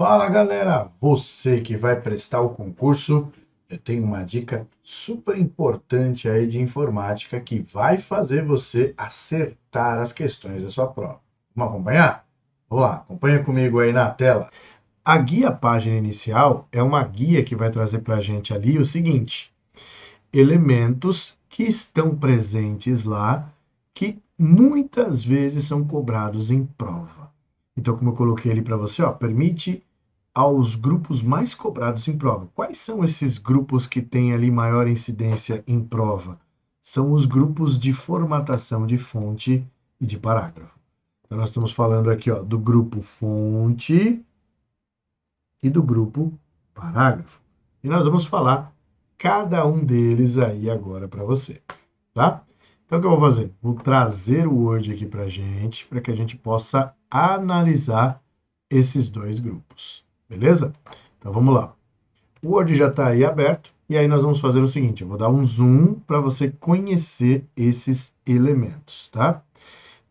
Fala galera, você que vai prestar o concurso, eu tenho uma dica super importante aí de informática que vai fazer você acertar as questões da sua prova. Vamos acompanhar? Vamos lá, acompanha comigo aí na tela. A guia página inicial é uma guia que vai trazer para a gente ali o seguinte: elementos que estão presentes lá, que muitas vezes são cobrados em prova. Então, como eu coloquei ali para você, ó, permite aos grupos mais cobrados em prova. Quais são esses grupos que têm ali maior incidência em prova? São os grupos de formatação de fonte e de parágrafo. Então, nós estamos falando aqui, ó, do grupo fonte e do grupo parágrafo. E nós vamos falar cada um deles aí agora para você, tá? Então, o que eu vou fazer? Vou trazer o Word aqui para gente, para que a gente possa analisar esses dois grupos, beleza? Então, vamos lá. O Word já está aí aberto, e aí nós vamos fazer o seguinte, eu vou dar um zoom para você conhecer esses elementos, tá?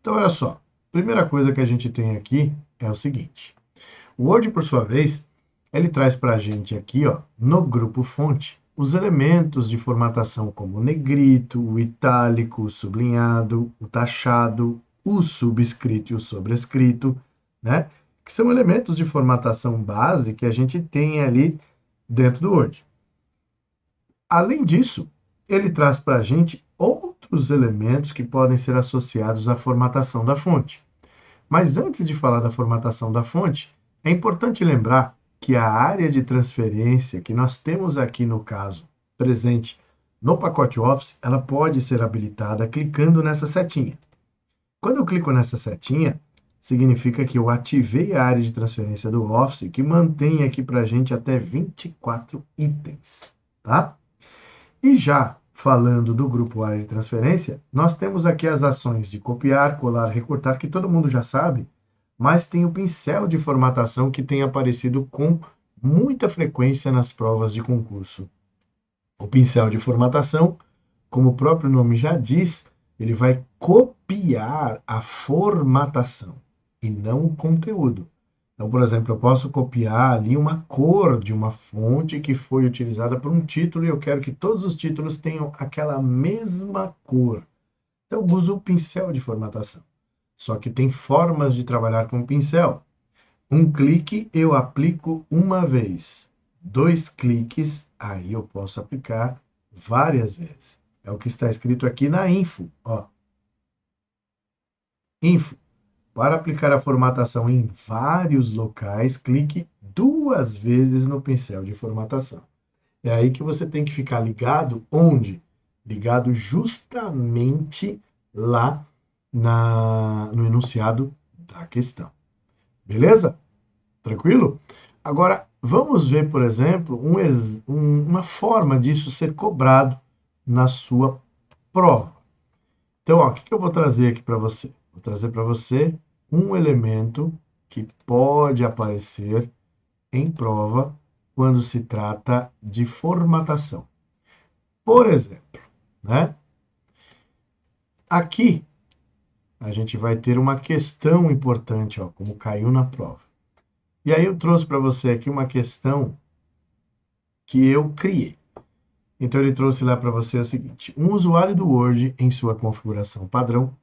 Então, olha só, primeira coisa que a gente tem aqui é o seguinte, o Word, por sua vez, ele traz para a gente aqui, ó, no grupo fonte, os elementos de formatação como o negrito, o itálico, o sublinhado, o taxado, o subscrito e o sobrescrito, né? Que são elementos de formatação base que a gente tem ali dentro do Word. Além disso, ele traz para a gente outros elementos que podem ser associados à formatação da fonte. Mas antes de falar da formatação da fonte, é importante lembrar que a área de transferência que nós temos aqui no caso presente no pacote Office, ela pode ser habilitada clicando nessa setinha. Quando eu clico nessa setinha, significa que eu ativei a área de transferência do Office, que mantém aqui para a gente até 24 itens, tá? E já falando do grupo área de transferência, nós temos aqui as ações de copiar, colar, recortar, que todo mundo já sabe, mas tem o pincel de formatação que tem aparecido com muita frequência nas provas de concurso. O pincel de formatação, como o próprio nome já diz, ele vai copiar a formatação e não o conteúdo. Então, por exemplo, eu posso copiar ali uma cor de uma fonte que foi utilizada para um título e eu quero que todos os títulos tenham aquela mesma cor. Então, eu uso o pincel de formatação. Só que tem formas de trabalhar com o pincel. Um clique eu aplico uma vez. 2 cliques, aí eu posso aplicar várias vezes. É o que está escrito aqui na info, ó. Info. Para aplicar a formatação em vários locais, clique 2 vezes no pincel de formatação. É aí que você tem que ficar ligado onde? Ligado justamente lá no enunciado da questão. Beleza? Tranquilo? Agora, vamos ver, por exemplo, uma forma disso ser cobrado na sua prova. Então, ó, o que eu vou trazer aqui para você? Vou trazer para você um elemento que pode aparecer em prova quando se trata de formatação. Por exemplo, né? Aqui a gente vai ter uma questão importante, ó, como caiu na prova. E aí eu trouxe para você aqui uma questão que eu criei. Então ele trouxe lá para você o seguinte: um usuário do Word, em sua configuração padrão,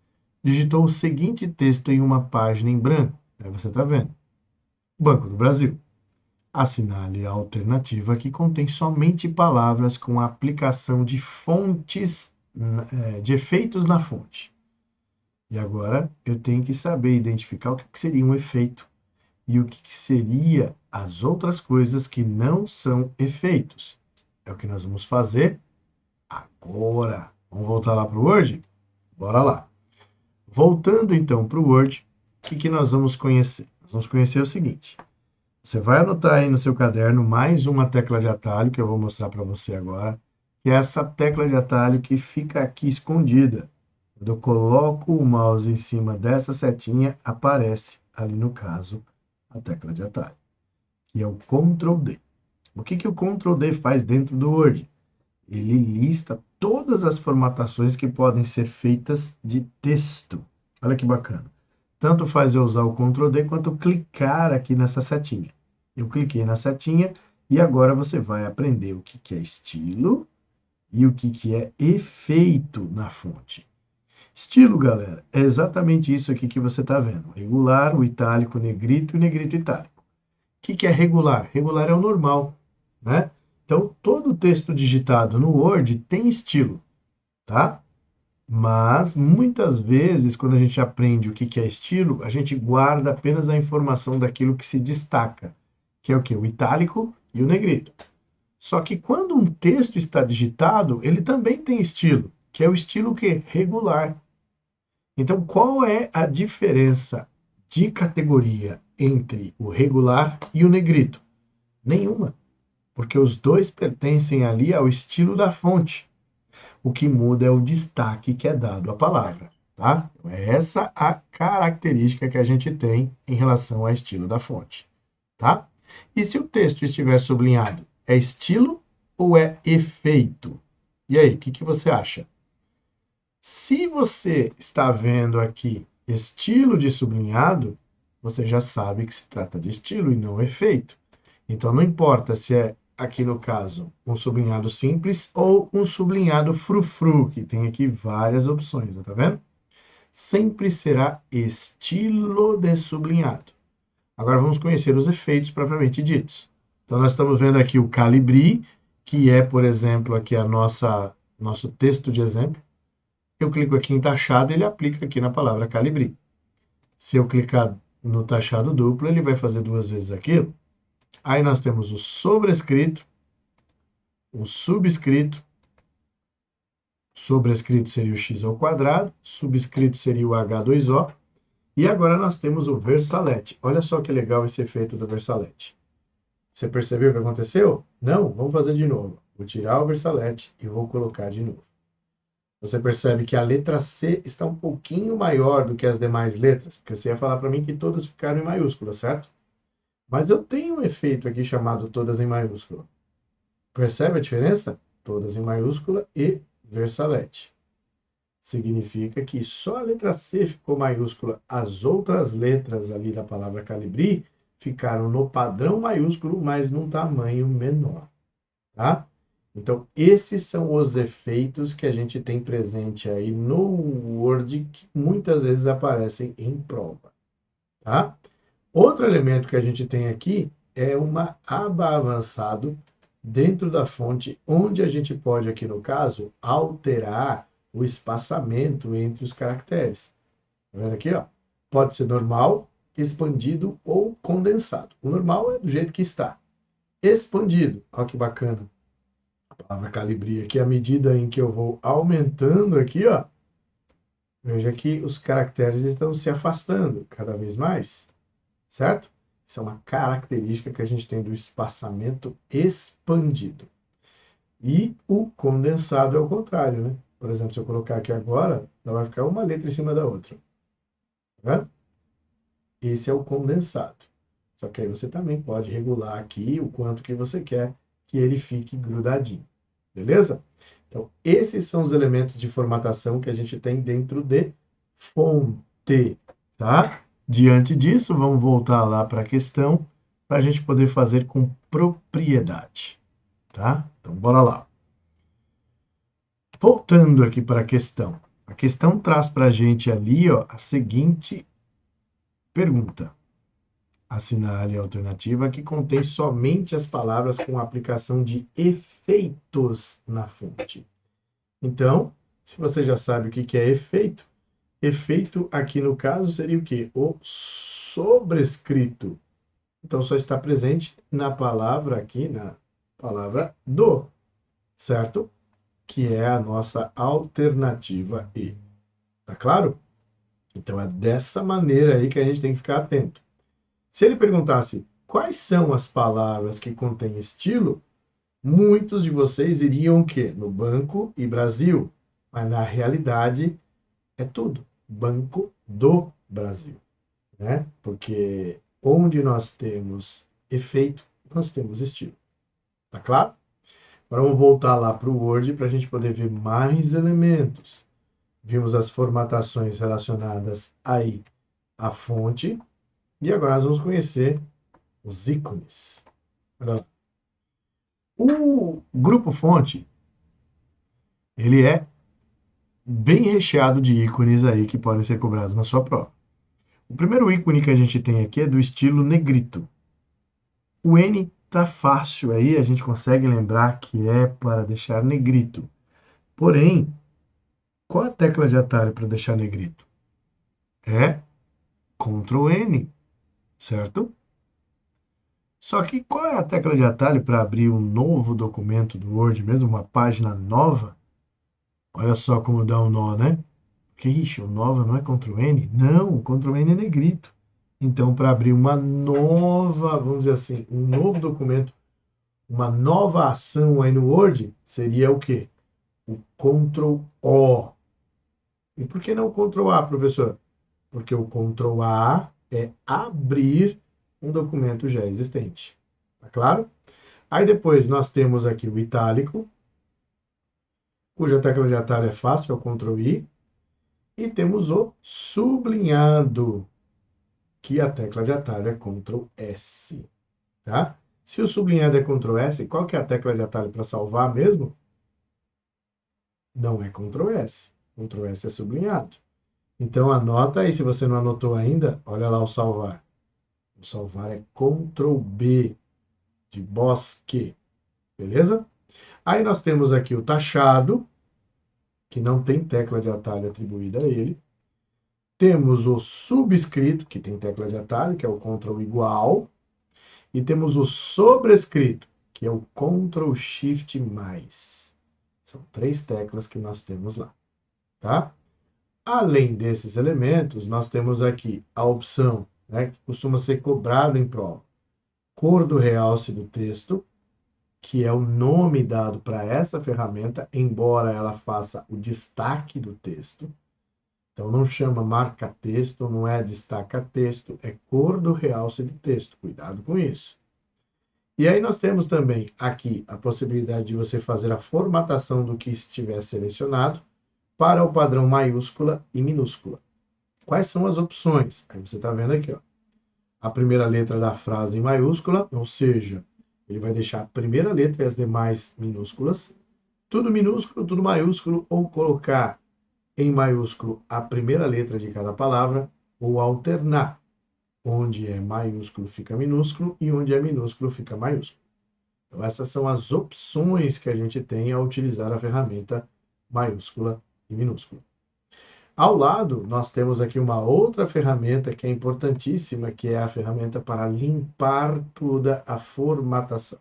digitou o seguinte texto em uma página em branco. Aí você está vendo. Banco do Brasil. Assinale a alternativa que contém somente palavras com a aplicação de fontes, de efeitos na fonte. E agora eu tenho que saber identificar o que seria um efeito e o que seria as outras coisas que não são efeitos. É o que nós vamos fazer agora. Vamos voltar lá para o Word? Bora lá. Voltando então para o Word, o que nós vamos conhecer? Nós vamos conhecer o seguinte. Você vai anotar aí no seu caderno mais uma tecla de atalho que eu vou mostrar para você agora, que é essa tecla de atalho que fica aqui escondida. Quando eu coloco o mouse em cima dessa setinha, aparece ali no caso a tecla de atalho, que é o Ctrl D. O que o Ctrl D faz dentro do Word? Ele lista todas as formatações que podem ser feitas de texto. Olha que bacana. Tanto faz eu usar o Ctrl D quanto clicar aqui nessa setinha. Eu cliquei na setinha e agora você vai aprender o que é estilo e o que é efeito na fonte. Estilo, galera, é exatamente isso aqui que você está vendo. Regular, o itálico, o negrito e o negrito itálico. O que é regular? Regular é o normal, né? Então, todo texto digitado no Word tem estilo, tá? Mas, muitas vezes, quando a gente aprende o que é estilo, a gente guarda apenas a informação daquilo que se destaca, que é o quê? O itálico e o negrito. Só que quando um texto está digitado, ele também tem estilo, que é o estilo que regular. Então, qual é a diferença de categoria entre o regular e o negrito? Nenhuma, porque os dois pertencem ali ao estilo da fonte. O que muda é o destaque que é dado à palavra, tá? Então, é essa a característica que a gente tem em relação ao estilo da fonte, tá? E se o texto estiver sublinhado, é estilo ou é efeito? E aí, o que você acha? Se você está vendo aqui estilo de sublinhado, você já sabe que se trata de estilo e não efeito. Então, não importa se é, aqui no caso, um sublinhado simples ou um sublinhado frufru, que tem aqui várias opções, tá vendo? Sempre será estilo de sublinhado. Agora vamos conhecer os efeitos propriamente ditos. Então, nós estamos vendo aqui o Calibri, que é, por exemplo, aqui nosso texto de exemplo. Eu clico aqui em taxado, ele aplica aqui na palavra Calibri. Se eu clicar no taxado duplo, ele vai fazer duas vezes aquilo. Aí nós temos o sobrescrito, o subscrito. Sobrescrito seria o x ao quadrado, subscrito seria o h2o. E agora nós temos o versalete. Olha só que legal esse efeito do versalete. Você percebeu o que aconteceu? Não? Vamos fazer de novo. Vou tirar o versalete e vou colocar de novo. Você percebe que a letra C está um pouquinho maior do que as demais letras, porque você ia falar para mim que todas ficaram em maiúscula, certo? Mas eu tenho um efeito aqui chamado todas em maiúscula. Percebe a diferença? Todas em maiúscula e versalete. Significa que só a letra C ficou maiúscula, as outras letras ali da palavra Calibri ficaram no padrão maiúsculo, mas num tamanho menor, tá? Então, esses são os efeitos que a gente tem presente aí no Word, que muitas vezes aparecem em prova, tá? Outro elemento que a gente tem aqui é uma aba avançado dentro da fonte, onde a gente pode, aqui no caso, alterar o espaçamento entre os caracteres. Tá vendo aqui, ó? Pode ser normal, expandido ou condensado. O normal é do jeito que está. Expandido, olha que bacana. A palavra calibria aqui, à medida em que eu vou aumentando aqui, ó, veja que os caracteres estão se afastando cada vez mais, certo? Isso é uma característica que a gente tem do espaçamento expandido. E o condensado é o contrário, né? Por exemplo, se eu colocar aqui agora, ela vai ficar uma letra em cima da outra. Tá vendo? Esse é o condensado. Só que aí você também pode regular aqui o quanto que você quer que ele fique grudadinho. Beleza? Então, esses são os elementos de formatação que a gente tem dentro de fonte, tá? Diante disso, vamos voltar lá para a questão, para a gente poder fazer com propriedade, tá? Então, bora lá. Voltando aqui para a questão. A questão traz para a gente ali, ó, a seguinte pergunta. Assinale a alternativa que contém somente as palavras com aplicação de efeitos na fonte. Então, se você já sabe o que é efeito, efeito aqui no caso seria o quê? O sobrescrito. Então, só está presente na palavra aqui, na palavra do, certo? Que é a nossa alternativa E. Tá claro? Então, é dessa maneira aí que a gente tem que ficar atento. Se ele perguntasse quais são as palavras que contêm estilo, muitos de vocês iriam o quê? No Banco e Brasil. Mas na realidade é tudo. Banco do Brasil, né? Porque onde nós temos efeito, nós temos estilo. Tá claro? Agora vamos voltar lá para o Word para a gente poder ver mais elementos. Vimos as formatações relacionadas aí à fonte. E agora nós vamos conhecer os ícones. Olha lá. O grupo fonte, ele é bem recheado de ícones aí que podem ser cobrados na sua prova. O primeiro ícone que a gente tem aqui é do estilo negrito. O N tá fácil aí, a gente consegue lembrar que é para deixar negrito. Porém, qual a tecla de atalho para deixar negrito? É Ctrl N, certo? Só que qual é a tecla de atalho para abrir um novo documento do Word, mesmo uma página nova? Olha só como dá um nó, né? Que ixi, o nova não é Ctrl N? Não, o Ctrl N é negrito. Então, para abrir uma nova, vamos dizer assim, um novo documento, uma nova ação aí no Word, seria o quê? O Ctrl O. E por que não o Ctrl A, professor? Porque o Ctrl A é abrir um documento já existente. Tá claro? Aí depois nós temos aqui o itálico, cuja tecla de atalho é fácil, é o Ctrl I. E temos o sublinhado, que a tecla de atalho é Ctrl S. Tá? Se o sublinhado é Ctrl S, qual que é a tecla de atalho para salvar mesmo? Não é Ctrl S. Ctrl S é sublinhado. Então anota aí, se você não anotou ainda, olha lá o salvar. O salvar é Ctrl B, de bosque. Beleza? Aí nós temos aqui o taxado, que não tem tecla de atalho atribuída a ele. Temos o subscrito, que tem tecla de atalho, que é o Ctrl igual. E temos o sobrescrito, que é o Ctrl Shift mais. São 3 teclas que nós temos lá, tá? Além desses elementos, nós temos aqui a opção, né, que costuma ser cobrado em prova. Cor do realce do texto, que é o nome dado para essa ferramenta, embora ela faça o destaque do texto. Então, não chama marca-texto, não é destaca-texto, é cor do realce do texto. Cuidado com isso. E aí nós temos também aqui a possibilidade de você fazer a formatação do que estiver selecionado para o padrão maiúscula e minúscula. Quais são as opções? Aí você está vendo aqui, ó. A primeira letra da frase em maiúscula, ou seja, ele vai deixar a primeira letra e as demais minúsculas. Tudo minúsculo, tudo maiúsculo, ou colocar em maiúsculo a primeira letra de cada palavra, ou alternar. Onde é maiúsculo fica minúsculo e onde é minúsculo fica maiúsculo. Então, essas são as opções que a gente tem ao utilizar a ferramenta maiúscula e minúscula. Ao lado, nós temos aqui uma outra ferramenta que é importantíssima, que é a ferramenta para limpar toda a formatação.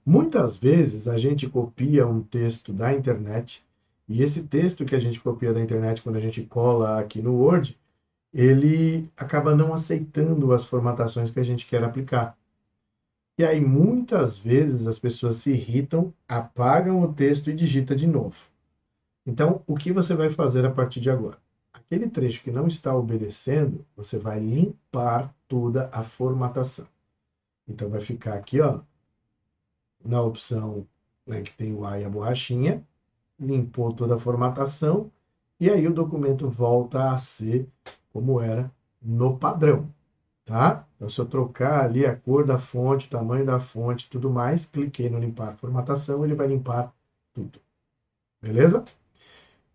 Muitas vezes a gente copia um texto da internet, e esse texto que a gente copia da internet, quando a gente cola aqui no Word, ele acaba não aceitando as formatações que a gente quer aplicar. E aí, muitas vezes, as pessoas se irritam, apagam o texto e digita de novo. Então, o que você vai fazer a partir de agora? Aquele trecho que não está obedecendo, você vai limpar toda a formatação. Então, vai ficar aqui, ó, na opção, né, que tem o A e a borrachinha, limpou toda a formatação, e aí o documento volta a ser como era no padrão. Tá? Então, se eu trocar ali a cor da fonte, o tamanho da fonte e tudo mais, cliquei no limpar formatação, ele vai limpar tudo. Beleza?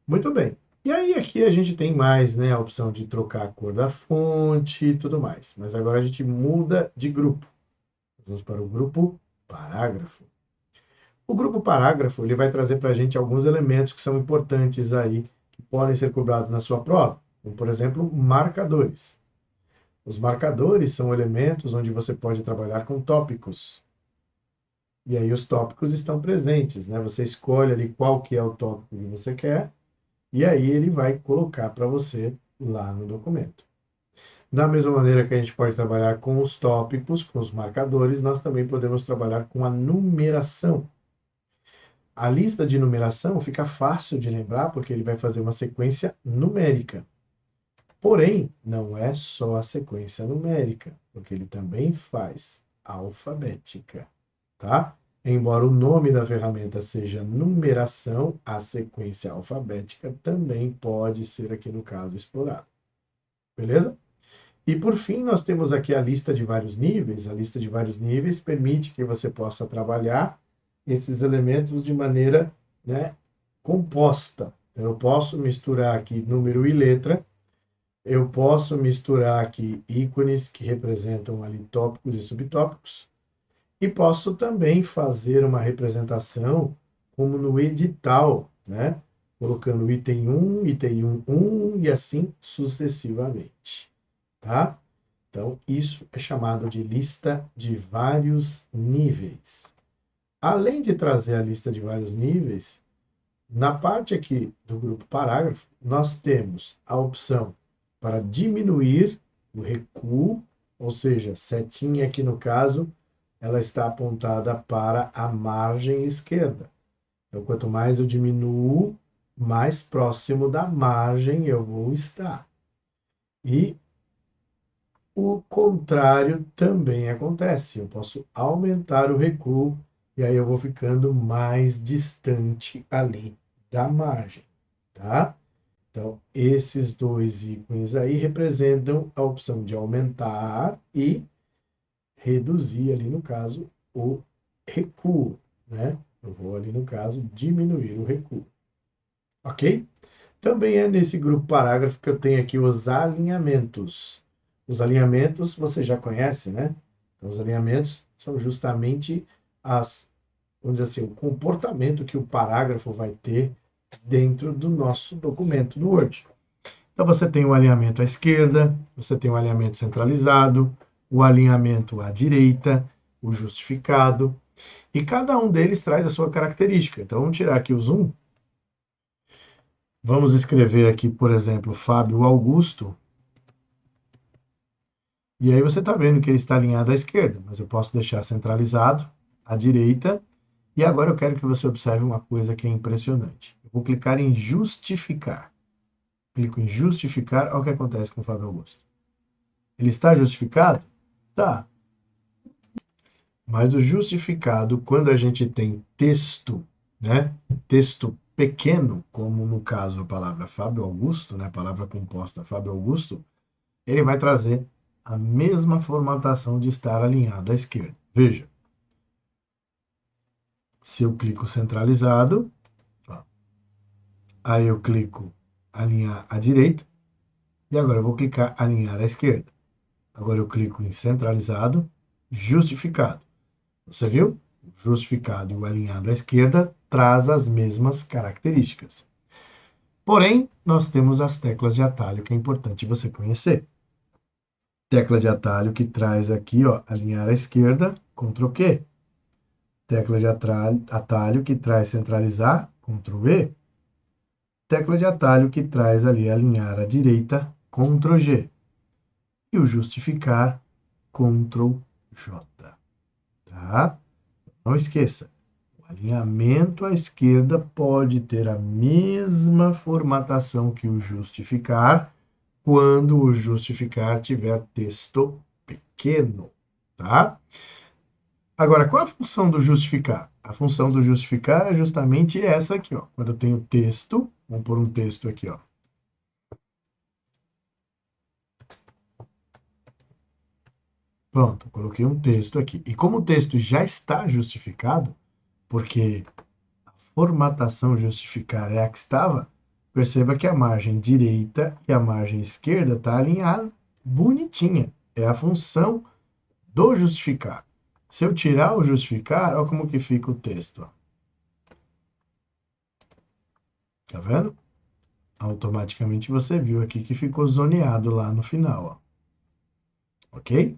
Muito bem. E aí aqui a gente tem mais, né, a opção de trocar a cor da fonte e tudo mais. Mas agora a gente muda de grupo. Vamos para o grupo parágrafo. O grupo parágrafo, ele vai trazer para a gente alguns elementos que são importantes aí, que podem ser cobrados na sua prova. Como, por exemplo, marcadores. Os marcadores são elementos onde você pode trabalhar com tópicos. E aí os tópicos estão presentes, né? Você escolhe ali qual que é o tópico que você quer, e aí ele vai colocar para você lá no documento. Da mesma maneira que a gente pode trabalhar com os tópicos, com os marcadores, nós também podemos trabalhar com a numeração. A lista de numeração fica fácil de lembrar, porque ele vai fazer uma sequência numérica. Porém, não é só a sequência numérica, porque ele também faz alfabética, tá? Embora o nome da ferramenta seja numeração, a sequência alfabética também pode ser aqui no caso explorada. Beleza? E por fim, nós temos aqui a lista de vários níveis. A lista de vários níveis permite que você possa trabalhar esses elementos de maneira, né, composta. Então, eu posso misturar aqui número e letra, eu posso misturar aqui ícones que representam ali tópicos e subtópicos, e posso também fazer uma representação como no edital, né? Colocando item 1, item 1 e assim sucessivamente, tá? Então, isso é chamado de lista de vários níveis. Além de trazer a lista de vários níveis, na parte aqui do grupo parágrafo, nós temos a opção para diminuir o recuo, ou seja, setinha aqui no caso, ela está apontada para a margem esquerda. Então, quanto mais eu diminuo, mais próximo da margem eu vou estar. E o contrário também acontece. Eu posso aumentar o recuo e aí eu vou ficando mais distante ali da margem, tá? Então, esses dois ícones aí representam a opção de aumentar e reduzir ali, no caso, o recuo, né? Eu vou ali, no caso, diminuir o recuo. Ok? Também é nesse grupo parágrafo que eu tenho aqui os alinhamentos. Os alinhamentos você já conhece, né? Então, os alinhamentos são justamente vamos dizer assim, o comportamento que o parágrafo vai ter dentro do nosso documento do Word. Então, você tem o alinhamento à esquerda, você tem o alinhamento centralizado, o alinhamento à direita, o justificado, e cada um deles traz a sua característica. Então, vamos tirar aqui o zoom. Vamos escrever aqui, por exemplo, Fábio Augusto. E aí você está vendo que ele está alinhado à esquerda, mas eu posso deixar centralizado à direita. E agora eu quero que você observe uma coisa que é impressionante. Eu vou clicar em justificar. Clico em justificar, olha o que acontece com o Fábio Augusto. Ele está justificado? Tá. Mas o justificado, quando a gente tem texto, né? Texto pequeno, como no caso a palavra Fábio Augusto, né? A palavra composta Fábio Augusto, ele vai trazer a mesma formatação de estar alinhado à esquerda. Veja. Se eu clico centralizado, ó, aí eu clico alinhar à direita, e agora eu vou clicar alinhar à esquerda. Agora eu clico em centralizado, justificado. Você viu? O justificado e o alinhado à esquerda traz as mesmas características. Porém, nós temos as teclas de atalho que é importante você conhecer. Tecla de atalho que traz aqui, ó, alinhar à esquerda, Ctrl Q. Tecla de atalho que traz centralizar, Ctrl E. Tecla de atalho que traz ali alinhar à direita, Ctrl G. E o justificar, Ctrl J. Tá? Não esqueça, o alinhamento à esquerda pode ter a mesma formatação que o justificar, quando o justificar tiver texto pequeno, tá? Agora, qual a função do justificar? A função do justificar é justamente essa aqui, ó. Quando eu tenho texto, vamos pôr um texto aqui, ó. Pronto, coloquei um texto aqui. E como o texto já está justificado, porque a formatação justificar é a que estava, perceba que a margem direita e a margem esquerda está alinhada, bonitinha. É a função do justificar. Se eu tirar o justificar, olha como que fica o texto. Ó. Tá vendo? Automaticamente você viu aqui que ficou zoneado lá no final. Ó. Ok?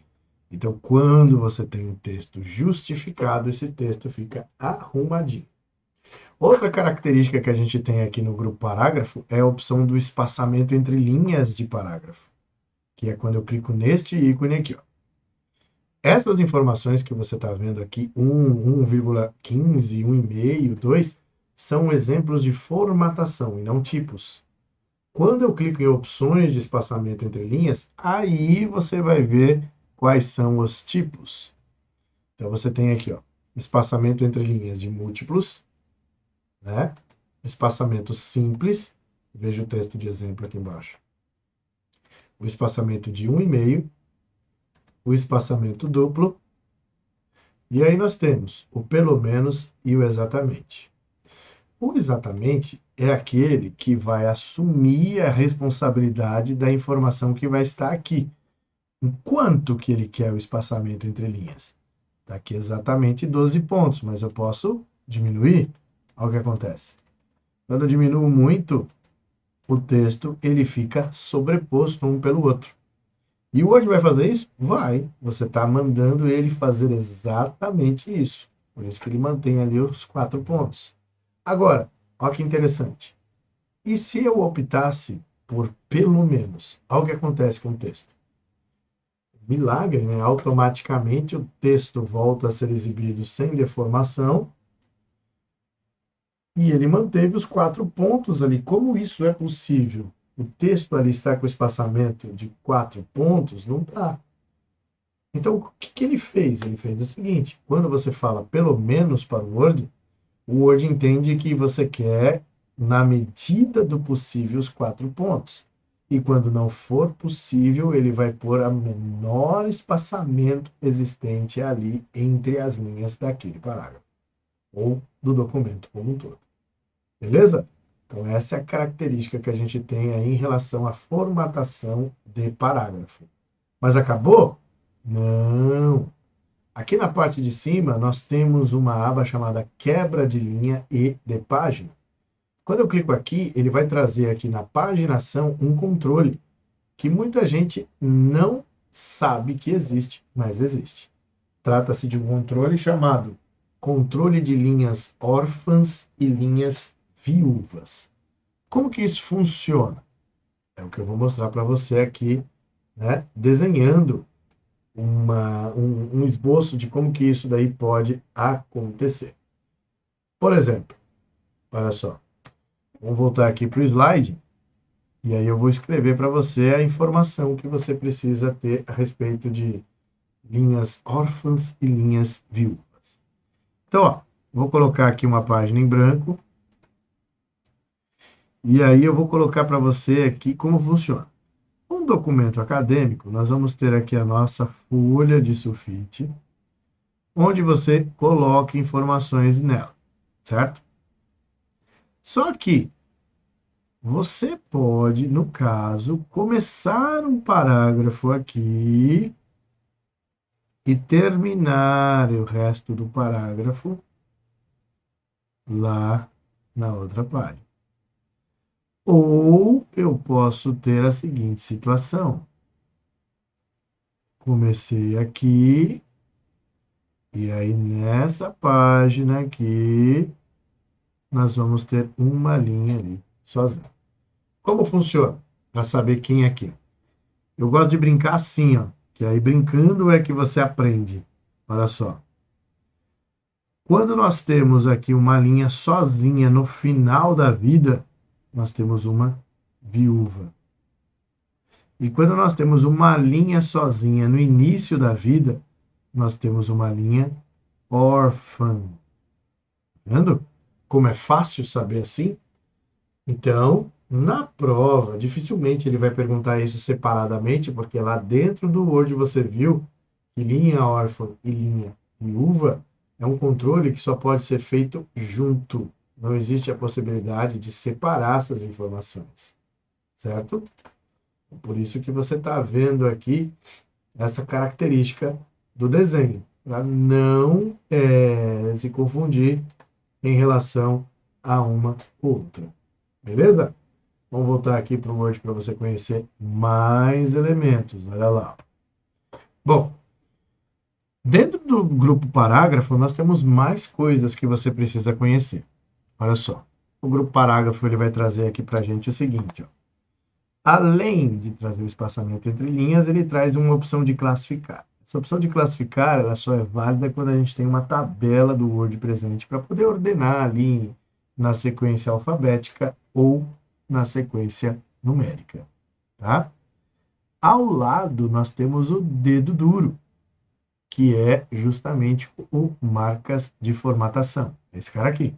Então, quando você tem um texto justificado, esse texto fica arrumadinho. Outra característica que a gente tem aqui no grupo parágrafo é a opção do espaçamento entre linhas de parágrafo, que é quando eu clico neste ícone aqui. Ó. Essas informações que você está vendo aqui, 1, 1,15, 1,5, 2, são exemplos de formatação e não tipos. Quando eu clico em opções de espaçamento entre linhas, aí você vai ver quais são os tipos. Então, você tem aqui, ó, espaçamento entre linhas de múltiplos, né? Espaçamento simples, veja o texto de exemplo aqui embaixo. o espaçamento de 1,5, o espaçamento duplo, e aí nós temos o pelo menos e o exatamente. O exatamente é aquele que vai assumir a responsabilidade da informação que vai estar aqui. Quanto que ele quer o espaçamento entre linhas? Está aqui exatamente 12 pontos, mas eu posso diminuir. Olha o que acontece. Quando eu diminuo muito, o texto ele fica sobreposto um pelo outro. E o Word vai fazer isso? Vai. Você está mandando ele fazer exatamente isso. Por isso que ele mantém ali os 4 pontos. Agora, olha que interessante. E se eu optasse por pelo menos? Olha o que acontece com o texto. Milagre, né? Automaticamente o texto volta a ser exibido sem deformação e ele manteve os 4 pontos ali. Como isso é possível? O texto ali está com espaçamento de 4 pontos? Não dá. Então, o que ele fez? Ele fez o seguinte: quando você fala pelo menos para o Word entende que você quer, na medida do possível, os 4 pontos. E quando não for possível, ele vai pôr a menor espaçamento existente ali entre as linhas daquele parágrafo, ou do documento como um todo. Beleza? Então, essa é a característica que a gente tem aí em relação à formatação de parágrafo. Mas acabou? Não. Aqui na parte de cima, nós temos uma aba chamada quebra de linha e de página. Quando eu clico aqui, ele vai trazer aqui na paginação um controle que muita gente não sabe que existe, mas existe. Trata-se de um controle chamado controle de linhas órfãs e linhas viúvas. Como que isso funciona? É o que eu vou mostrar para você aqui, né, desenhando um esboço de como que isso daí pode acontecer. Por exemplo, olha só, vamos voltar aqui para o slide, e aí eu vou escrever para você a informação que você precisa ter a respeito de linhas órfãs e linhas viúvas. Então, ó, vou colocar aqui uma página em branco, e aí eu vou colocar para você aqui como funciona. Um documento acadêmico, nós vamos ter aqui a nossa folha de sulfite, onde você coloca informações nela, certo? Só que você pode, no caso, começar um parágrafo aqui e terminar o resto do parágrafo lá na outra página. Ou eu posso ter a seguinte situação. Comecei aqui, e aí nessa página aqui, nós vamos ter uma linha ali, sozinha. Como funciona? Para saber quem é quem. Eu gosto de brincar assim, ó, que aí brincando é que você aprende. Olha só. Quando nós temos aqui uma linha sozinha no final da vida, nós temos uma viúva. E quando nós temos uma linha sozinha no início da vida, nós temos uma linha órfã. Vendo como é fácil saber assim? Então, na prova, dificilmente ele vai perguntar isso separadamente, porque lá dentro do Word você viu que linha órfã e linha viúva é um controle que só pode ser feito junto. Não existe a possibilidade de separar essas informações, certo? Por isso que você está vendo aqui essa característica do desenho, para não se confundir em relação a uma outra. Beleza? Vamos voltar aqui para o Word para você conhecer mais elementos. Olha lá. Bom, dentro do grupo parágrafo, nós temos mais coisas que você precisa conhecer. Olha só. O grupo parágrafo ele vai trazer aqui para a gente o seguinte. Ó. Além de trazer o espaçamento entre linhas, ele traz uma opção de classificar. Essa opção de classificar ela só é válida quando a gente tem uma tabela do Word presente para poder ordenar ali na sequência alfabética ou na sequência numérica. Tá? Ao lado, nós temos o dedo duro, que é justamente o marcas de formatação. Esse cara aqui.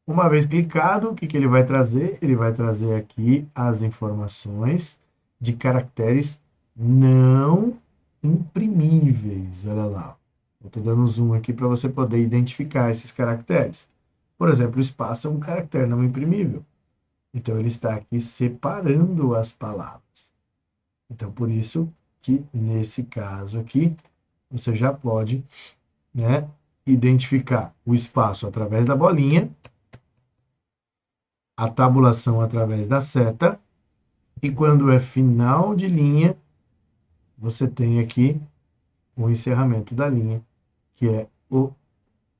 Uma vez clicado, o que ele vai trazer? Ele vai trazer aqui as informações de caracteres não imprimíveis. Olha lá. Eu estou dando um zoom aqui para você poder identificar esses caracteres. Por exemplo, o espaço é um caractere não imprimível. Então, ele está aqui separando as palavras. Então, por isso que, nesse caso aqui, você já pode, né, identificar o espaço através da bolinha, a tabulação através da seta, e quando é final de linha, você tem aqui o encerramento da linha, que é o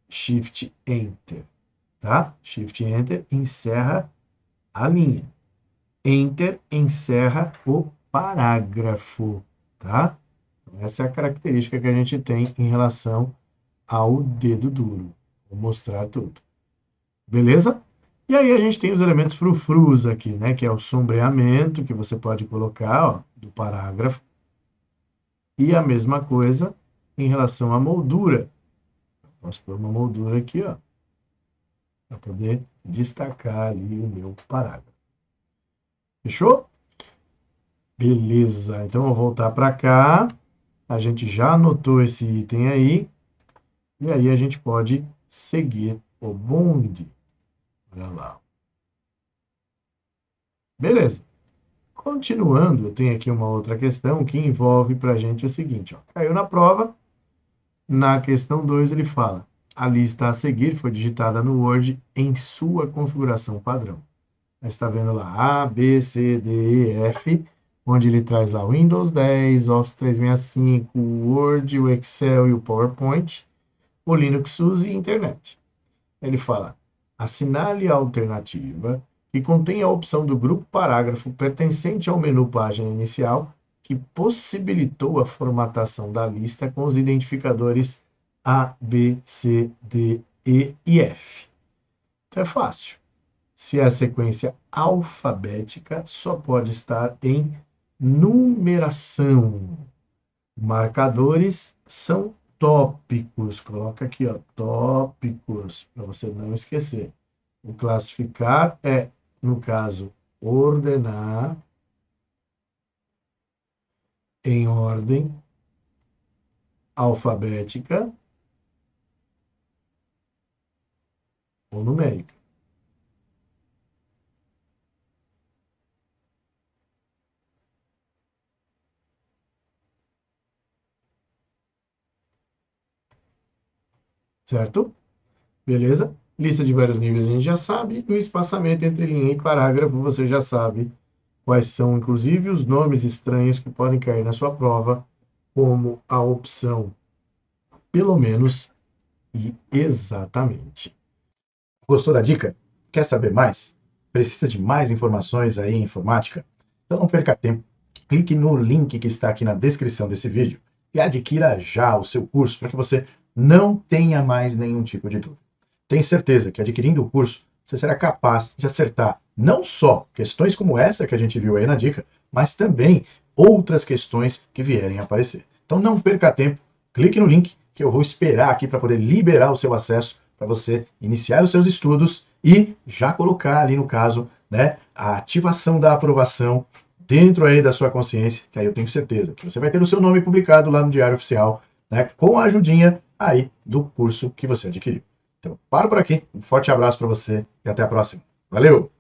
Shift Enter, tá? Shift Enter encerra a linha. Enter encerra o parágrafo, tá? Essa é a característica que a gente tem em relação ao dedo duro. Vou mostrar tudo. Beleza? E aí a gente tem os elementos frufrus aqui, né? Que é o sombreamento, que você pode colocar, ó, do parágrafo. E a mesma coisa em relação à moldura. Posso pôr uma moldura aqui, ó, para poder destacar ali o meu parágrafo. Fechou? Beleza. Então, eu vou voltar para cá. A gente já anotou esse item aí. E aí a gente pode seguir o bonde. Olha lá. Beleza. Continuando, eu tenho aqui uma outra questão que envolve para a gente o seguinte. Ó. Caiu na prova. Na questão 2 ele fala: a lista a seguir foi digitada no Word em sua configuração padrão. A gente está vendo lá A, B, C, D, E, F, onde ele traz lá o Windows 10, Office 365, o Word, o Excel e o PowerPoint, o Linux SUSE e Internet. Ele fala: assinale a alternativa que contém a opção do grupo parágrafo pertencente ao menu página inicial que possibilitou a formatação da lista com os identificadores A, B, C, D, E e F. Então é fácil. Se é a sequência alfabética, só pode estar em numeração. Marcadores são tópicos. Coloca aqui, ó, tópicos, para você não esquecer. O classificar é, no caso, ordenar em ordem alfabética ou numérica. Certo? Beleza? Lista de vários níveis a gente já sabe. E o espaçamento entre linha e parágrafo você já sabe quais são, inclusive, os nomes estranhos que podem cair na sua prova, como a opção pelo menos e exatamente. Gostou da dica? Quer saber mais? Precisa de mais informações aí em informática? Então não perca tempo. Clique no link que está aqui na descrição desse vídeo e adquira já o seu curso para que você não tenha mais nenhum tipo de dúvida. Tenho certeza que adquirindo o curso, você será capaz de acertar não só questões como essa que a gente viu aí na dica, mas também outras questões que vierem a aparecer. Então não perca tempo, clique no link que eu vou esperar aqui para poder liberar o seu acesso para você iniciar os seus estudos e já colocar ali no caso, né, a ativação da aprovação dentro aí da sua consciência, que aí eu tenho certeza que você vai ter o seu nome publicado lá no Diário Oficial, né, com a ajudinha aí do curso que você adquiriu. Então, paro por aqui, um forte abraço para você e até a próxima. Valeu!